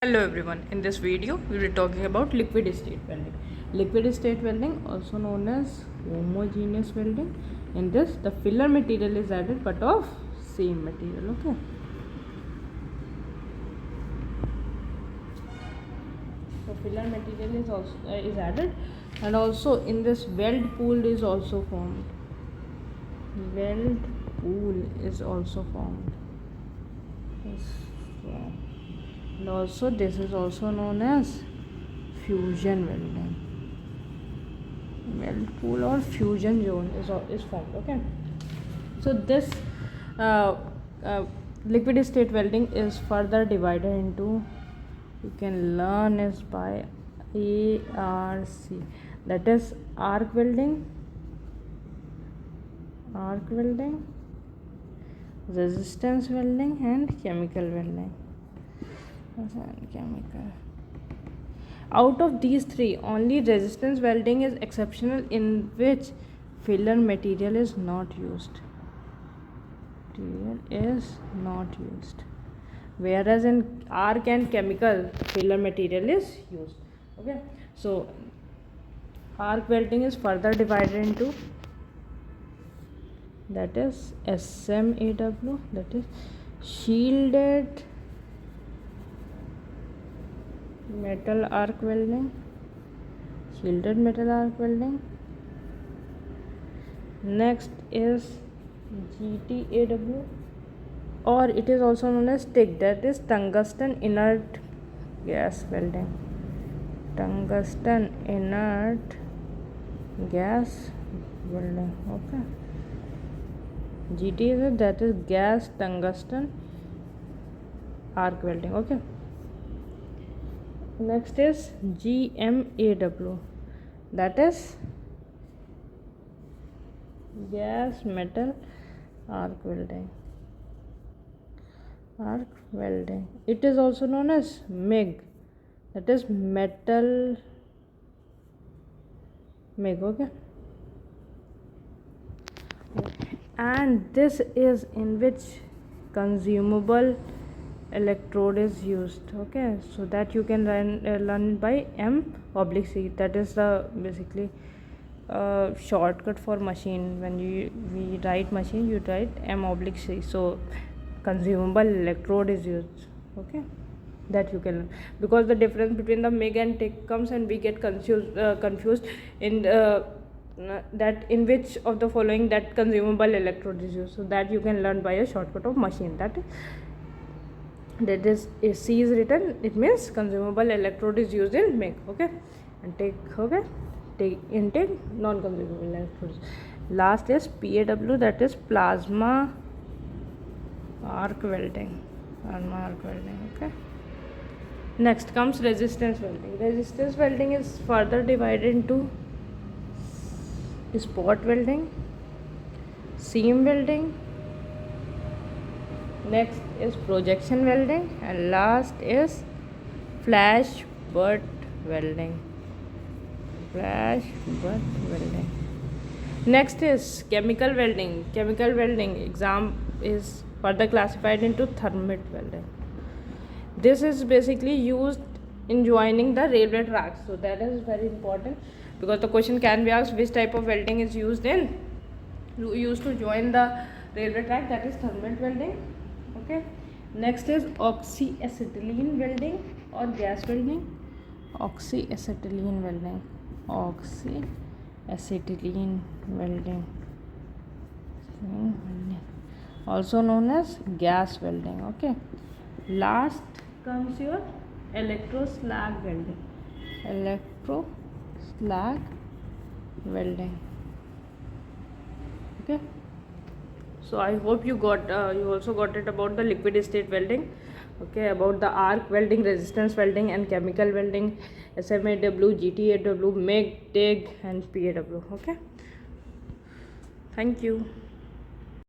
Hello everyone, in this video we will be talking about liquid state welding. Liquid state welding, also known as homogeneous welding. In this, the filler material is added but of same material. Okay. So filler material is also is added, and also in this weld pool is also formed. Weld pool is also formed. Yes. Yeah. And also this is also known as fusion welding. Weld pool or fusion zone is formed. Okay, so this uh, uh, liquid state welding is further divided into, you can learn is by ARC, that is arc welding, resistance welding, and chemical welding. Out of these three, only resistance welding is exceptional, in which filler material is not used. Whereas in arc and chemical, filler material is used. Okay, so arc welding is further divided into, that is SMAW, that is shielded metal arc welding, next is GTAW, or it is also known as TIG, that is tungsten inert gas welding. Okay, GT is that is gas tungsten arc welding. Okay, next is GMAW, that is gas metal arc welding. It is also known as MIG, that is metal MIG. Okay, and this is in which consumable electrode is used. Okay, so that you can learn by M/C, that is the basically shortcut for machine. When we write machine, you write M/C, so consumable electrode is used. Okay, that you can learn, because the difference between the MIG and TIG comes and we get confused in that in which of the following that consumable electrode is used. So that you can learn by a shortcut of machine, that is if C is written, it means consumable electrode is used in MIG. Okay, and TIG. Okay, in TIG non-consumable electrodes. Last is PAW, that is plasma arc welding. Okay, next comes resistance welding is further divided into spot welding, seam welding, next is projection welding, and last is flash butt welding. Next is chemical welding. Exam is further classified into thermit welding. This is basically used in joining the railway tracks, so that is very important, because the question can be asked which type of welding is used to join the railway track, that is thermit welding. Okay, next is oxyacetylene welding or gas welding. Oxyacetylene welding, also known as gas welding. Okay, last comes your electroslag welding. Okay, so I hope you also got it about the liquid state welding. Okay, about the arc welding, resistance welding, and chemical welding, SMAW, GTAW, MIG, TIG, and PAW. Okay, thank you.